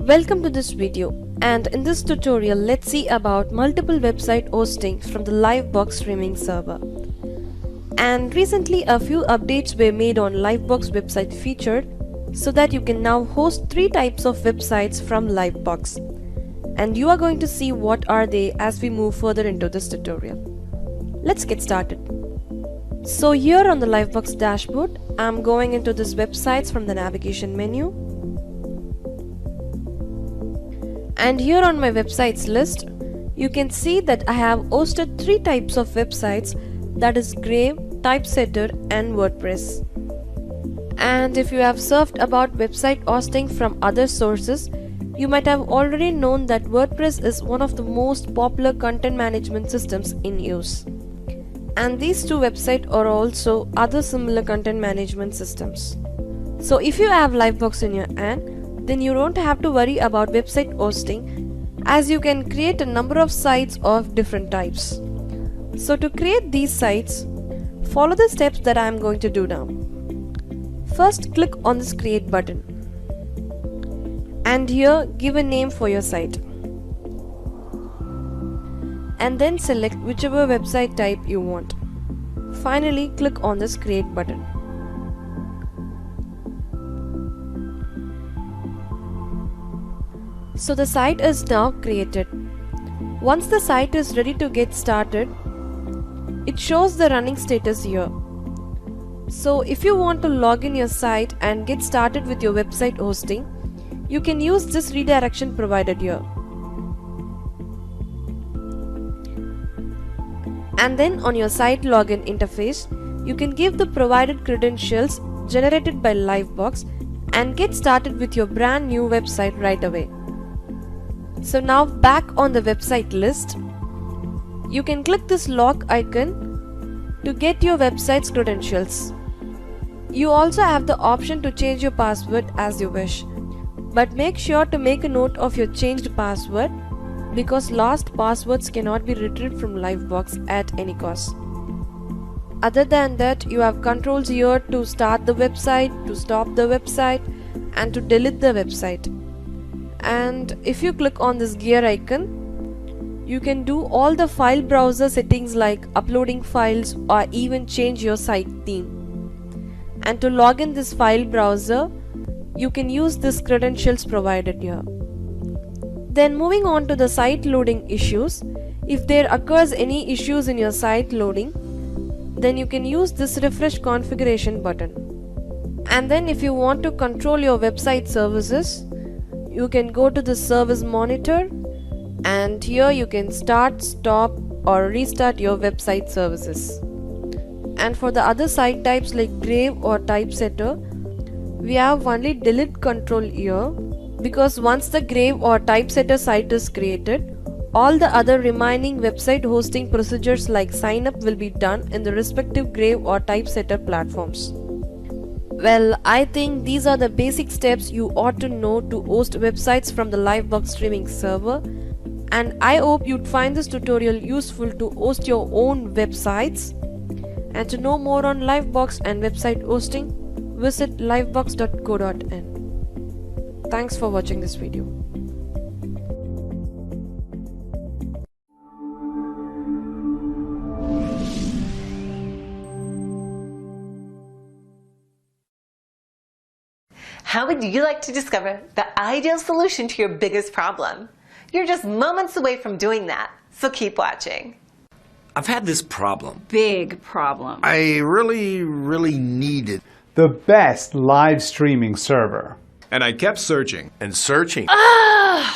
Welcome to this video, and in this tutorial let's see about multiple website hosting from the Livebox streaming server. And recently a few updates were made on Livebox website feature so that you can now host 3 types of websites from Livebox. And you are going to see what are they as we move further into this tutorial. Let's get started. So here on the Livebox dashboard, I'm going into this websites from the navigation menu. And here on my websites list, you can see that I have hosted 3 types of websites, that is Grave, Typesetter and WordPress. And if you have surfed about website hosting from other sources, you might have already known that WordPress is one of the most popular content management systems in use. And these 2 websites are also other similar content management systems. So if you have Livebox in your hand, then you don't have to worry about website hosting, as you can create a number of sites of different types. So to create these sites, follow the steps that I am going to do now. First, click on this create button, and here give a name for your site, and then select whichever website type you want. Finally, click on this create button. So the site is now created. Once the site is ready to get started, it shows the running status here. So if you want to log in your site and get started with your website hosting, you can use this redirection provided here. And then on your site login interface, you can give the provided credentials generated by Livebox and get started with your brand new website right away. So now back on the website list, you can click this lock icon to get your website's credentials. You also have the option to change your password as you wish, but make sure to make a note of your changed password because lost passwords cannot be retrieved from Livebox at any cost. Other than that, you have controls here to start the website, to stop the website, and to delete the website. And if you click on this gear icon, you can do all the file browser settings like uploading files or even change your site theme. And to log in this file browser, you can use this credentials provided here. Then moving on to the site loading issues, if there occurs any issues in your site loading, then you can use this refresh configuration button. And then if you want to control your website services, you can go to the service monitor, and here you can start, stop or restart your website services. And for the other site types like Grave or Typesetter, we have only delete control here, because once the Grave or Typesetter site is created, all the other remaining website hosting procedures like sign up will be done in the respective Grave or Typesetter platforms. Well, I think these are the basic steps you ought to know to host websites from the Livebox streaming server, and I hope you'd find this tutorial useful to host your own websites. And to know more on Livebox and website hosting, visit livebox.co.in. Thanks for watching this video. How would you like to discover the ideal solution to your biggest problem? You're just moments away from doing that, so keep watching. I've had this problem. Big problem. I really needed the best live streaming server. And I kept searching. and searching.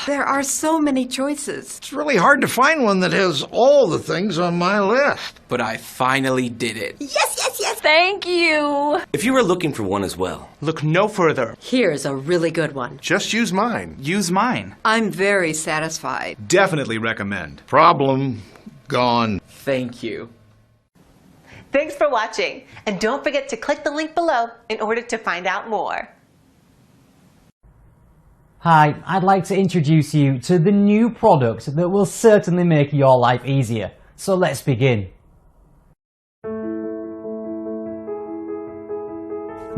There are so many choices. It's really hard to find one that has all the things on my list. But I finally did it. Yes! Thank you! If you are looking for one as well, Look no further. Here's a really good one. Just use mine. Use mine. I'm very satisfied. Definitely recommend. Problem gone. thank you. Thanks for watching, and don't forget to click the link below in order to find out more. Hi, I'd like to introduce you to the new product that will certainly make your life easier. So let's begin.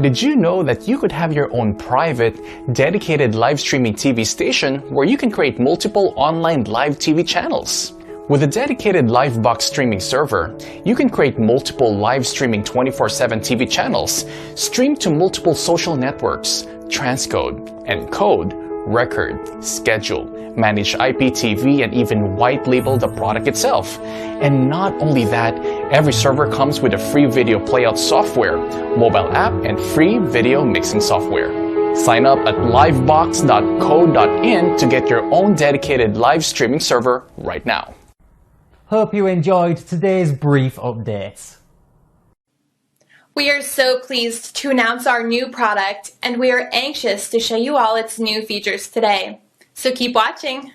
Did you know that you could have your own private, dedicated live streaming TV station where you can create multiple online live TV channels? With a dedicated Livebox streaming server, you can create multiple live streaming 24/7 TV channels, stream to multiple social networks, transcode, encode, record, schedule, manage IPTV, and even white label the product itself. And not only that, every server comes with a free video playout software, mobile app, and free video mixing software. Sign up at livebox.co.in to get your own dedicated live streaming server right now. Hope you enjoyed today's brief update. We are so pleased to announce our new product, and we are anxious to show you all its new features today. So keep watching.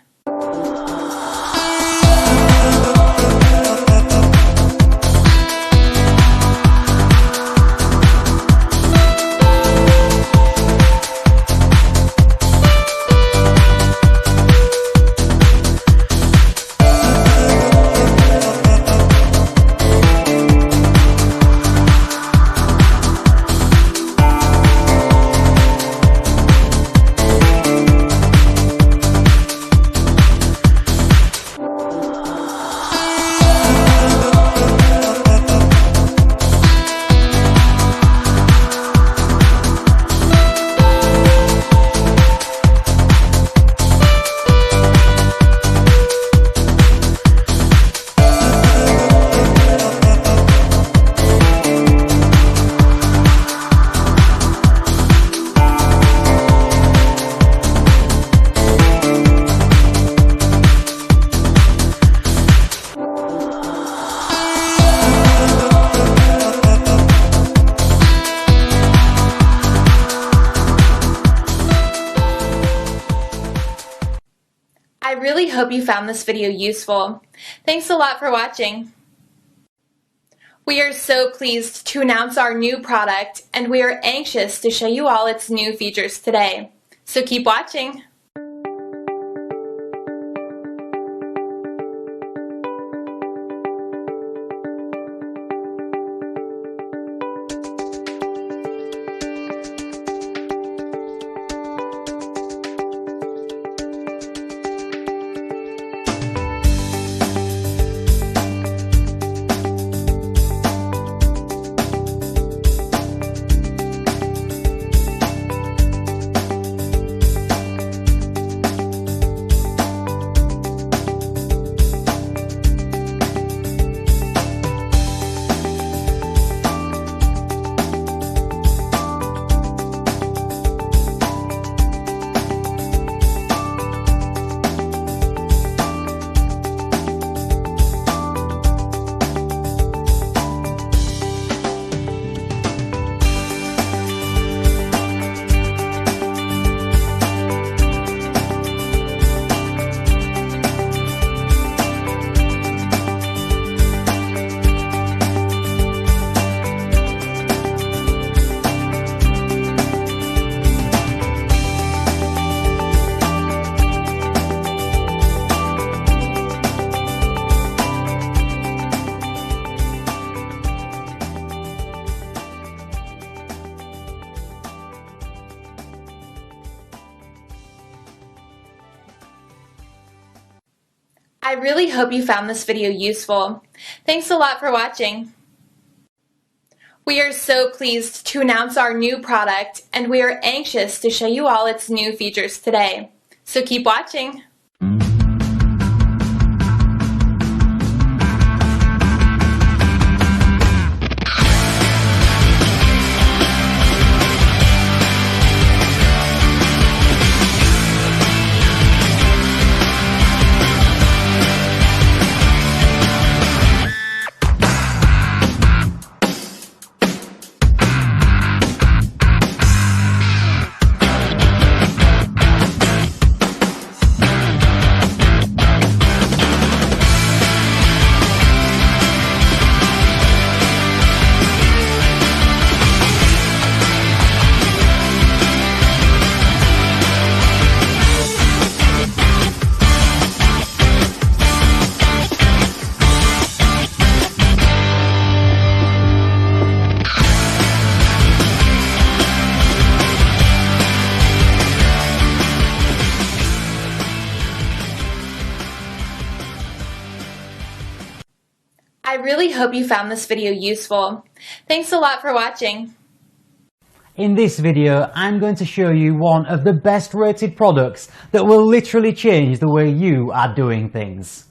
I really hope you found this video useful. Thanks a lot for watching. We are so pleased to announce our new product, and we are anxious to show you all its new features today. So keep watching. I really hope you found this video useful. Thanks a lot for watching. We are so pleased to announce our new product, and we are anxious to show you all its new features today. So keep watching. really hope you found this video useful. Thanks a lot for watching. In this video, I'm going to show you one of the best rated products that will literally change the way you are doing things.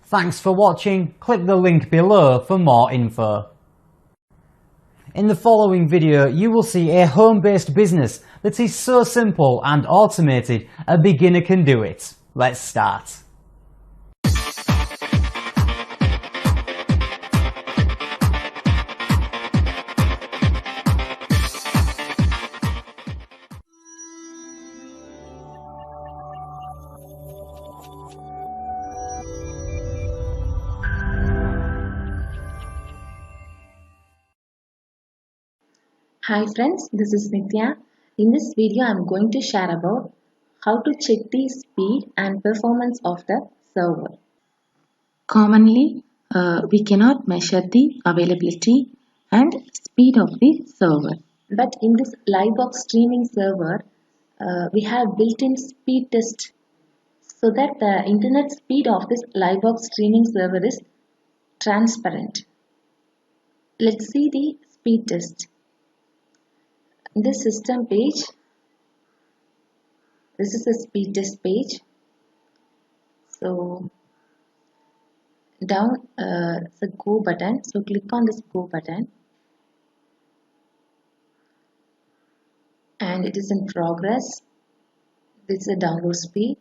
Thanks for watching. Click the link below for more info. In the following video, you will see a home-based business that is so simple and automated, a beginner can do it. Let's start. Hi friends, this is Nitya. In this video, I am going to share about how to check the speed and performance of the server. Commonly, we cannot measure the availability and speed of the server. But in this Livebox streaming server, we have built-in speed test so that the internet speed of this Livebox streaming server is transparent. Let's see the speed test. This system page, this is the speed test page. So down the go button, so click on this go button and it is in progress. This is the download speed.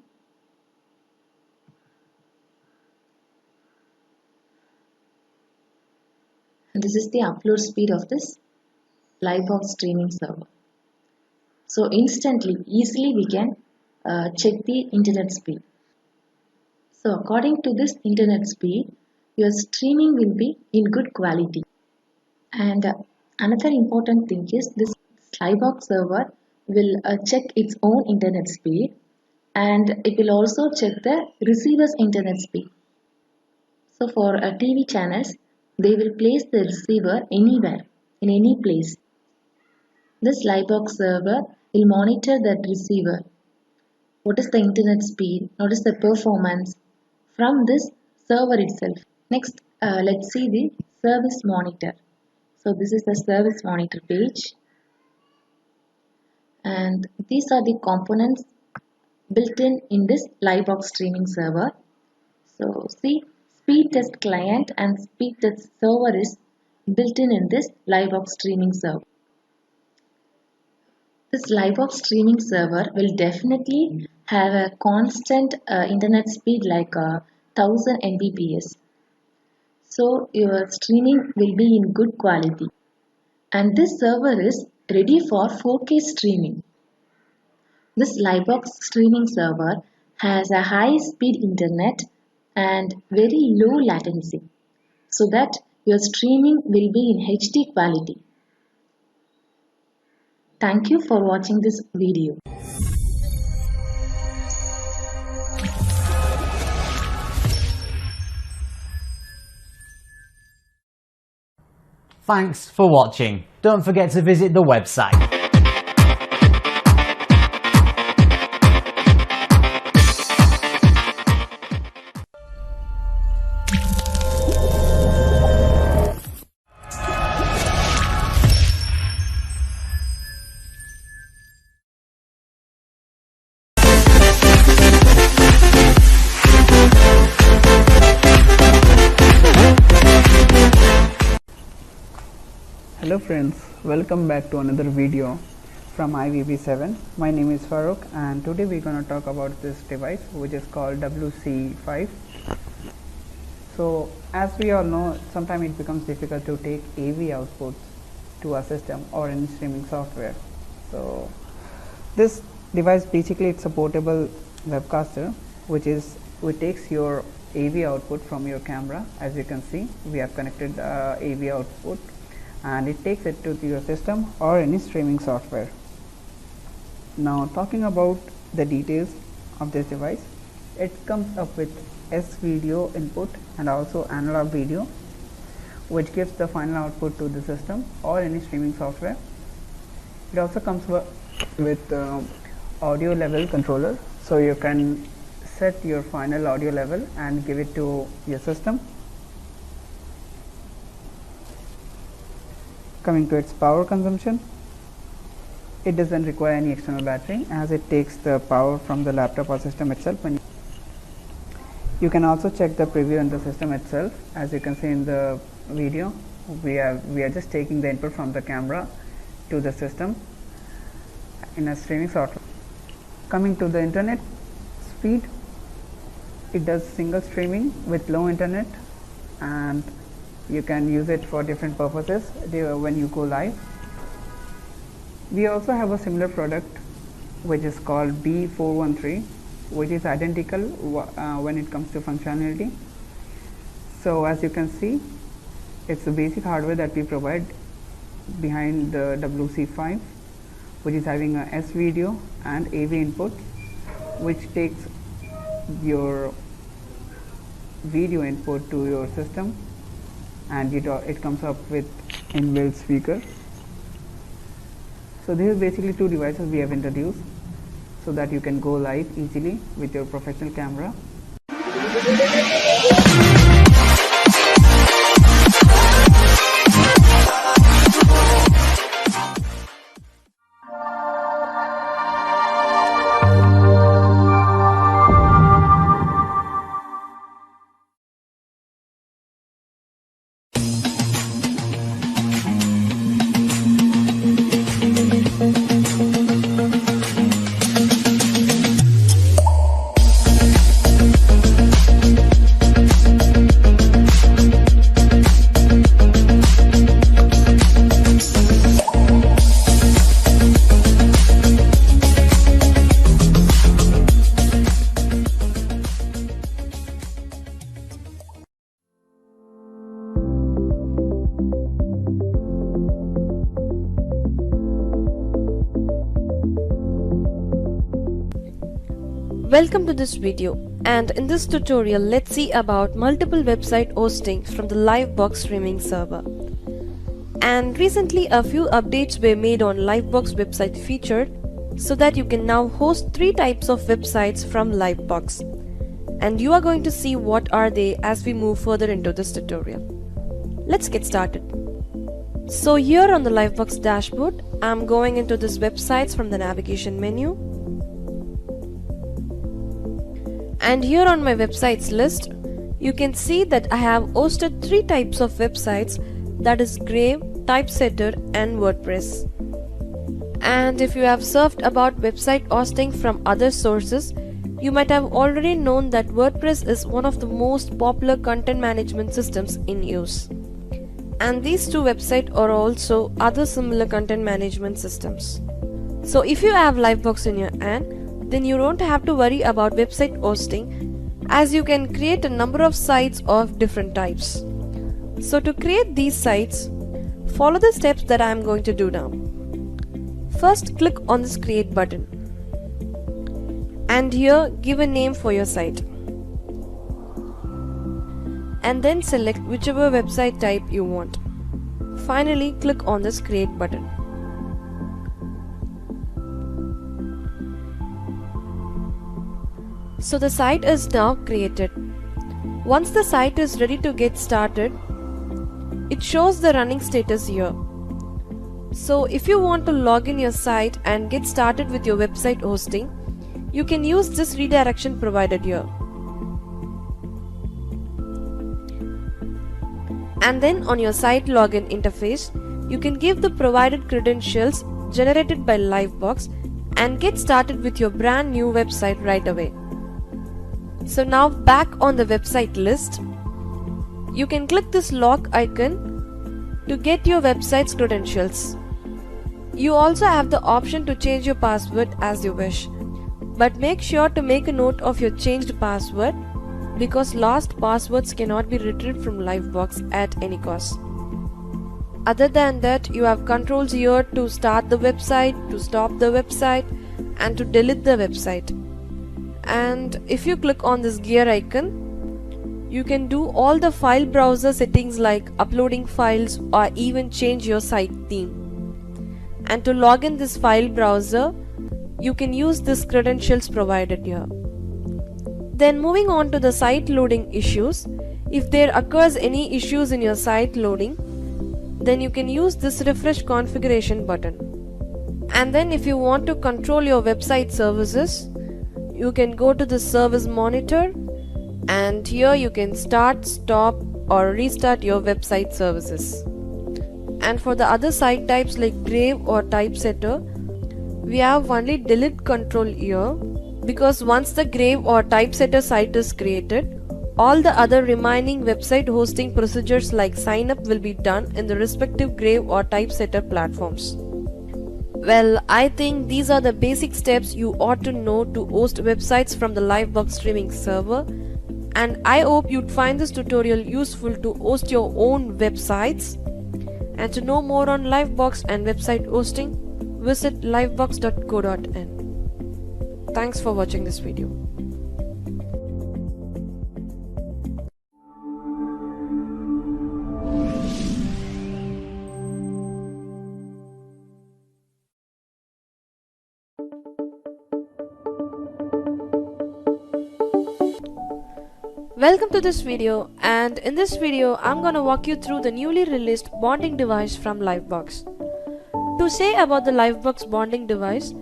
And this is the upload speed of this Livebox streaming server. So instantly, easily we can check the internet speed. So according to this internet speed, your streaming will be in good quality. And another important thing is this Livebox server will check its own internet speed and it will also check the receiver's internet speed. So for TV channels, they will place the receiver anywhere, in any place. This Livebox server will monitor that receiver. What is the internet speed? What is the performance from this server itself? Next, let's see the service monitor. So this is the service monitor page. and these are the components built in this Livebox streaming server. So see, speed test client and speed test server is built in this Livebox streaming server. This Livebox streaming server will definitely have a constant internet speed like 1000 Mbps. So your streaming will be in good quality. And this server is ready for 4K streaming. This Livebox streaming server has a high speed internet and very low latency so that your streaming will be in HD quality. Thank you for watching this video. Thanks for watching. Don't forget to visit the website. Hello friends, welcome back to another video from IVB7. My name is Farooq and today we're going to talk about this device which is called WC5. So as we all know, sometimes it becomes difficult to take AV outputs to a system or any streaming software. So this device basically it's a portable webcaster which takes your AV output from your camera. As you can see, we have connected AV output and it takes it to your system or any streaming software. Now talking about the details of this device, it comes up with S-video input and also analog video which gives the final output to the system or any streaming software. It also comes with audio level controller, so you can set your final audio level and give it to your system. Coming to its power consumption, it doesn't require any external battery as it takes the power from the laptop or system itself. And you can also check the preview on the system itself. As you can see in the video, we are just taking the input from the camera to the system in a streaming software. Coming to the internet speed, it does single streaming with low internet and you can use it for different purposes when you go live. We also have a similar product which is called B413 which is identical when it comes to functionality. So as you can see, it's the basic hardware that we provide behind the WC5 which is having a S-video and AV input which takes your video input to your system and it comes up with inbuilt speaker. So this is basically two devices we have introduced so that you can go live easily with your professional camera. Welcome to this video, and in this tutorial let's see about multiple website hosting from the Livebox streaming server. And recently a few updates were made on Livebox website feature so that you can now host 3 types of websites from Livebox. And you are going to see what are they as we move further into this tutorial. Let's get started. So here on the Livebox dashboard, I'm going into this websites from the navigation menu. And here on my websites list, you can see that I have hosted 3 types of websites, that is Grave, Typesetter and WordPress. And if you have surfed about website hosting from other sources, you might have already known that WordPress is one of the most popular content management systems in use. And these 2 websites are also other similar content management systems. So if you have Livebox in your hand, then you don't have to worry about website hosting, as you can create a number of sites of different types. So to create these sites, follow the steps that I am going to do now. First, click on this create button. And here give a name for your site. And then select whichever website type you want. Finally, click on this create button. So the site is now created. Once the site is ready to get started, it shows the running status here. So if you want to log in your site and get started with your website hosting, you can use this redirection provided here. And then on your site login interface, you can give the provided credentials generated by Livebox and get started with your brand new website right away. So now back on the website list, you can click this log icon to get your website's credentials. You also have the option to change your password as you wish, but make sure to make a note of your changed password, because lost passwords cannot be retrieved from Livebox at any cost. Other than that, you have controls here to start the website, to stop the website, and to delete the website. And if you click on this gear icon, you can do all the file browser settings like uploading files or even change your site theme. And to log in this file browser, you can use this credentials provided here. Then moving on to the site loading issues, if there occurs any issues in your site loading, then you can use this refresh configuration button. And then if you want to control your website services, you can go to the service monitor, and here you can start, stop or restart your website services. And for the other site types like Grave or Typesetter, we have only delete control here, because once the Grave or Typesetter site is created, all the other remaining website hosting procedures like sign up will be done in the respective Grave or Typesetter platforms. Well, I think these are the basic steps you ought to know to host websites from the Livebox streaming server, and I hope you'd find this tutorial useful to host your own websites. And to know more on Livebox and website hosting, visit livebox.co.in. Thanks for watching this video. Welcome to this video, and in this video I'm gonna walk you through the newly released bonding device from Livebox. To say about the Livebox bonding device,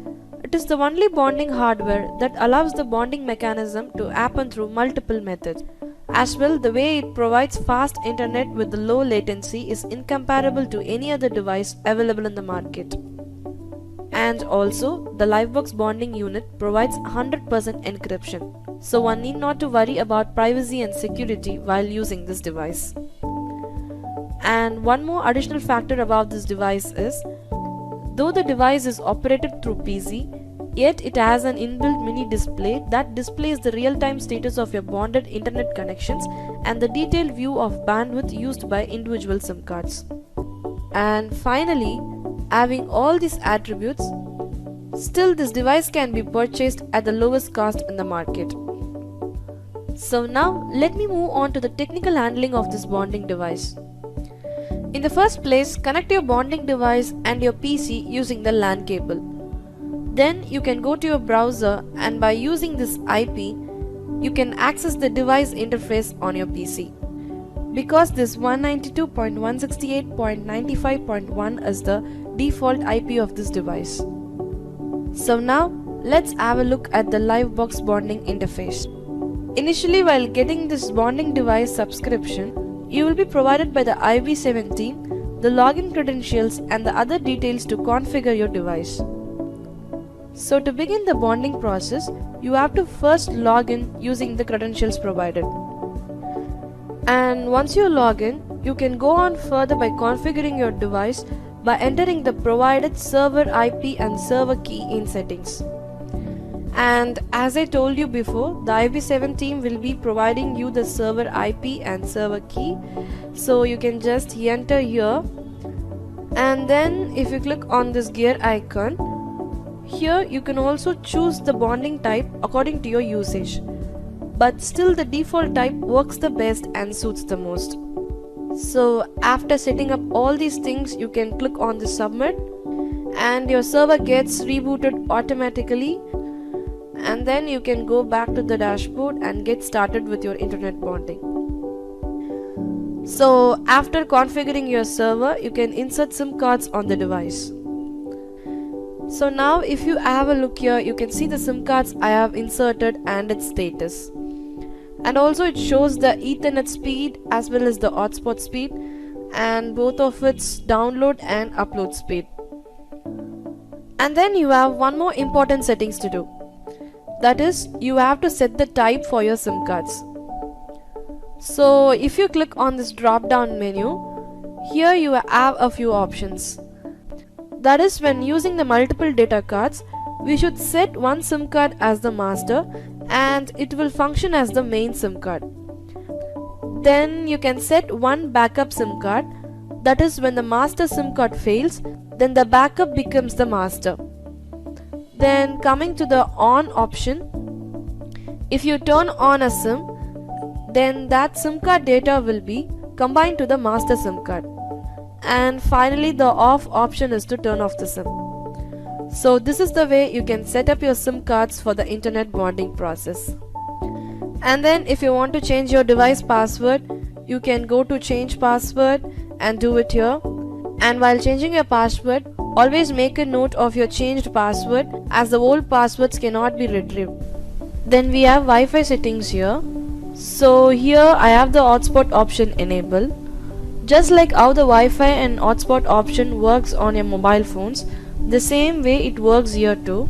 it is the only bonding hardware that allows the bonding mechanism to happen through multiple methods. As well, the way it provides fast internet with the low latency is incomparable to any other device available in the market. And also, the Livebox bonding unit provides 100% encryption, so one need not to worry about privacy and security while using this device. And one more additional factor about this device is, though the device is operated through PC, yet it has an inbuilt mini display that displays the real-time status of your bonded internet connections and the detailed view of bandwidth used by individual SIM cards. And finally, having all these attributes, still this device can be purchased at the lowest cost in the market. So now let me move on to the technical handling of this bonding device. In the first place, connect your bonding device and your PC using the LAN cable. Then you can go to your browser, and by using this IP, you can access the device interface on your PC. because this 192.168.95.1 is the default IP of this device. So now let's have a look at the Livebox bonding interface. Initially, while getting this bonding device subscription, you will be provided by the IV7 team the login credentials and the other details to configure your device. So to begin the bonding process, you have to first log in using the credentials provided. And once you log in, you can go on further by configuring your device by entering the provided server IP and server key in settings. And as I told you before, the IV7 team will be providing you the server IP and server key, so you can just enter here, and then if you click on this gear icon, here you can also choose the bonding type according to your usage, but still the default type works the best and suits the most. So after setting up all these things, you can click on the submit and your server gets rebooted automatically, and then you can go back to the dashboard and get started with your internet bonding. So after configuring your server, you can insert SIM cards on the device. So now if you have a look here, you can see the SIM cards I have inserted and its status. And also it shows the Ethernet speed as well as the hotspot speed and both of its download and upload speed. And then you have one more important settings to do. That is, you have to set the type for your SIM cards. So if you click on this drop down menu, here you have a few options. That is, when using the multiple data cards, we should set one SIM card as the master and it will function as the main SIM card. Then you can set one backup SIM card. That is, when the master SIM card fails, then the backup becomes the master. Then coming to the on option, if you turn on a SIM, then that SIM card data will be combined to the master SIM card. And finally the off option is to turn off the SIM. So this is the way you can set up your SIM cards for the internet bonding process. And then if you want to change your device password, you can go to change password and do it here. And while changing your password, always make a note of your changed password as the old passwords cannot be retrieved. Then we have Wi-Fi settings here. So here I have the hotspot option enabled. Just like how the Wi-Fi and hotspot option works on your mobile phones, the same way it works here too.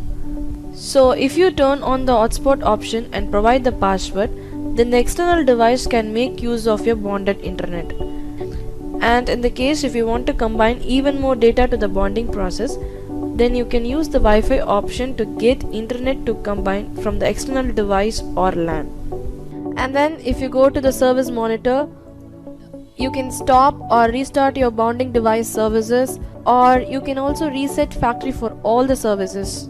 So if you turn on the hotspot option and provide the password, then the external device can make use of your bonded internet. And in the case if you want to combine even more data to the bonding process, then you can use the Wi-Fi option to get internet to combine from the external device or LAN. And then if you go to the service monitor, you can stop or restart your bonding device services, or you can also reset factory for all the services.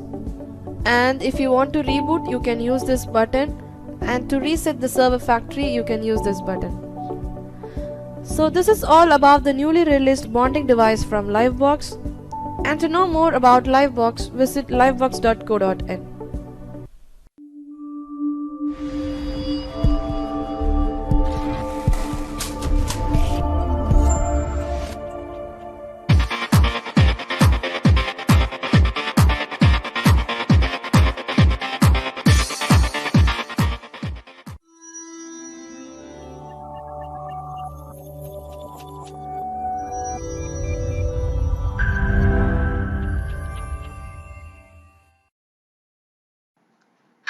And if you want to reboot, you can use this button, and to reset the server factory you can use this button. So this is all about the newly released bonding device from Livebox, and to know more about Livebox, visit livebox.co.in.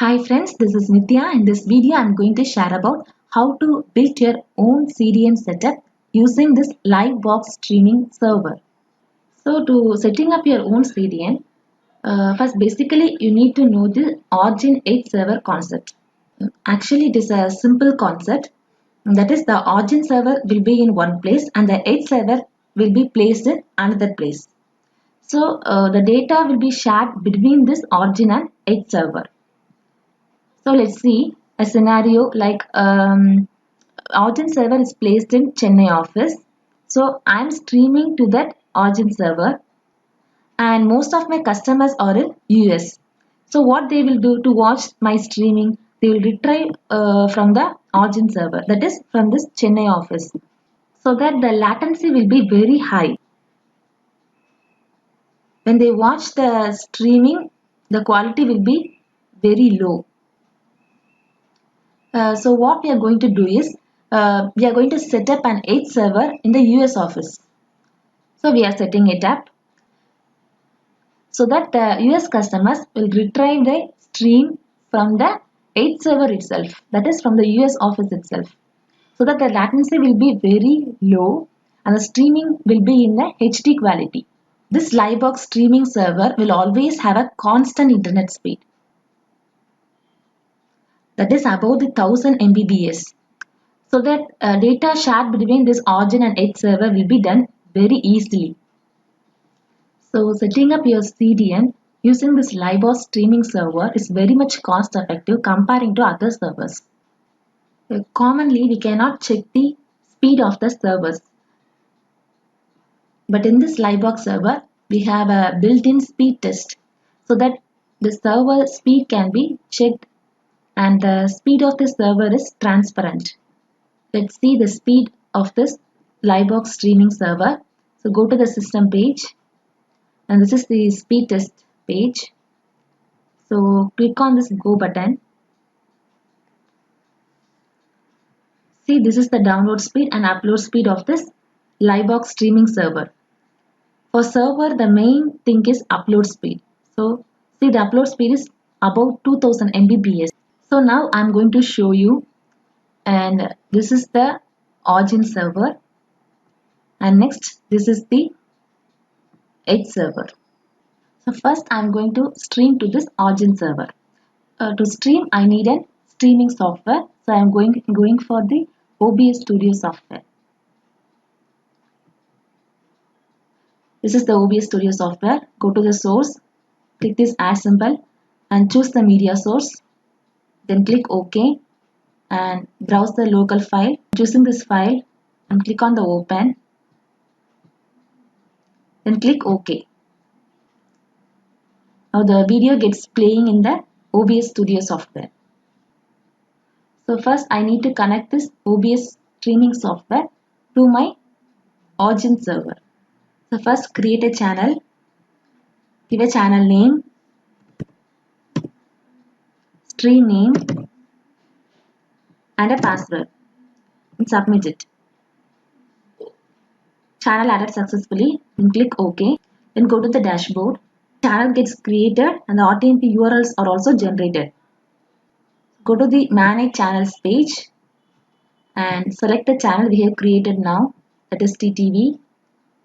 Hi friends, this is Nitya. In this video I am going to share about how to build your own CDN setup using this Livebox streaming server. So to setting up your own CDN, first basically you need to know the Origin 8 server concept. Actually it is a simple concept, that is the Origin server will be in one place and the 8 server will be placed in another place. So the data will be shared between this Origin and 8 server. So let's see a scenario like Origin server is placed in Chennai office. So I am streaming to that Origin server and most of my customers are in US. So what they will do to watch my streaming, they will retrieve from the Origin server, that is from this Chennai office. so that the latency will be very high. When they watch the streaming, the quality will be very low. So what we are going to do is, we are going to set up an edge server in the US office. So we are setting it up so that the US customers will retrieve the stream from the edge server itself, that is from the US office itself, so that the latency will be very low and the streaming will be in the HD quality. This Livebox streaming server will always have a constant internet speed, that is above the 1000 Mbps, so that data shared between this origin and edge server will be done very easily. So setting up your CDN using this Livebox streaming server is very much cost effective comparing to other servers. Commonly, we cannot check the speed of the servers. But in this Livebox server, we have a built-in speed test so that the server speed can be checked and the speed of the server is transparent. Let's see the speed of this Livebox streaming server. So go to the system page and this is the speed test page. So click on this go button. See, this is the download speed and upload speed of this Livebox streaming server. For server, the main thing is upload speed. So see, the upload speed is about 2000 Mbps. So now I'm going to show you, and this is the origin server, and next this is the edge server. So first I'm going to stream to this origin server. To stream, I need a streaming software. So I'm going for the OBS Studio software. This is the OBS Studio software. Go to the source, click this add symbol and choose the media source. Then click OK and browse the local file. Choosing this file and click on the open. Then click OK. Now the video gets playing in the OBS Studio software. So first I need to connect this OBS streaming software to my origin server. So first create a channel, give a channel name, stream name and a password and submit it. Channel added successfully, then click OK. Then go to the dashboard. Channel gets created and the rtmp URLs are also generated. Go to the manage channels page and select the channel we have created now, that is TTV,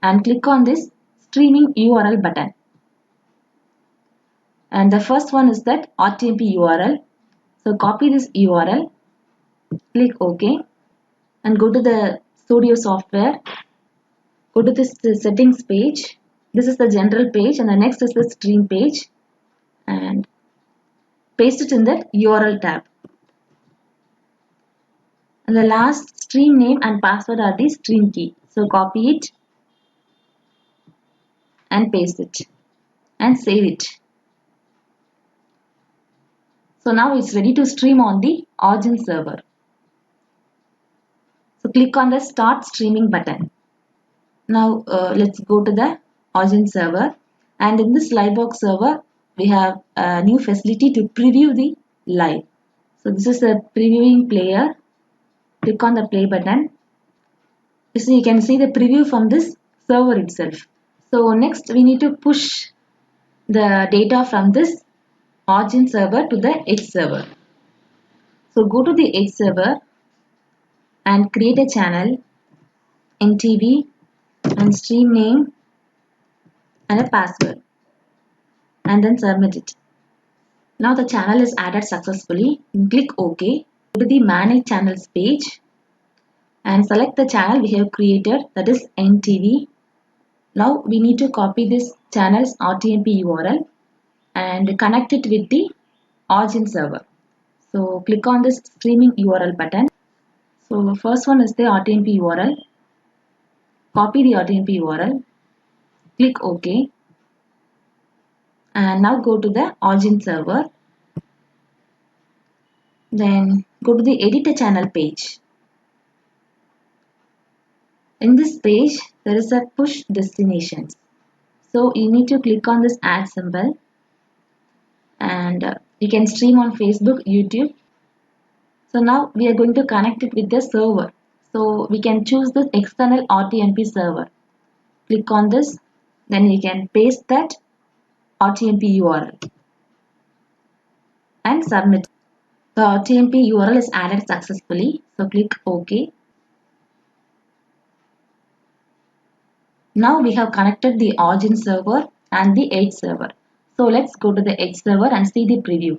and click on this streaming URL button. And the first one is that rtmp URL. So copy this URL, click OK and go to the studio software. Go to this settings page. This is the general page and the next is the stream page and paste it in the URL tab. And the last stream name and password are the stream key. So copy it and paste it and save it. So now it's ready to stream on the origin server. So click on the start streaming button. Now let's go to the origin server, and in this Livebox server we have a new facility to preview the live. So this is the previewing player. Click on the play button. You can see the preview from this server itself. So next we need to push the data from this origin server to the edge server. So go to the edge server and create a channel, NTV and stream name and a password and then submit it. Now the channel is added successfully. Click OK. Go to the manage channels page and select the channel we have created, that is NTV. Now we need to copy this channel's rtmp URL and connect it with the origin server. So click on this streaming URL button. So first one is the rtmp URL. Copy the rtmp URL. Click OK. And now go to the origin server. Then go to the edit a channel page. In this page, there is a push destinations. So you need to click on this add symbol, and you can stream on Facebook, YouTube. So now we are going to connect it with the server. So we can choose this external rtmp server. Click on this, then you can paste that rtmp URL and submit. The rtmp URL is added successfully, so click OK. Now we have connected the origin server and the edge server. So let's go to the edge server and see the preview.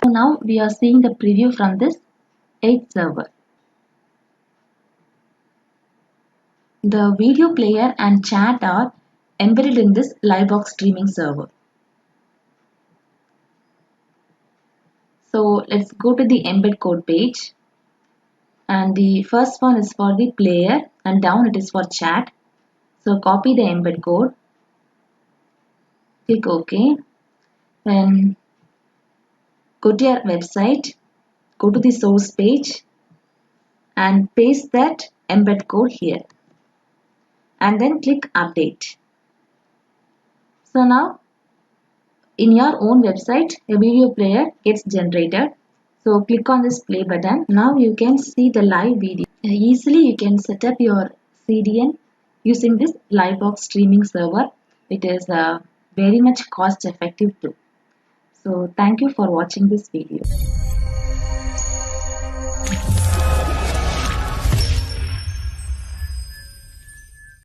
So now we are seeing the preview from this edge server. The video player and chat are embedded in this Livebox streaming server. So let's go to the embed code page, and the first one is for the player and down it is for chat. So copy the embed code, click OK, then go to your website, go to the source page and paste that embed code here, and then click update. So now in your own website a video player gets generated. So click on this play button. Now you can see the live video. Easily you can set up your CDN using this Livebox streaming server. It is very much cost effective too. So thank you for watching this video.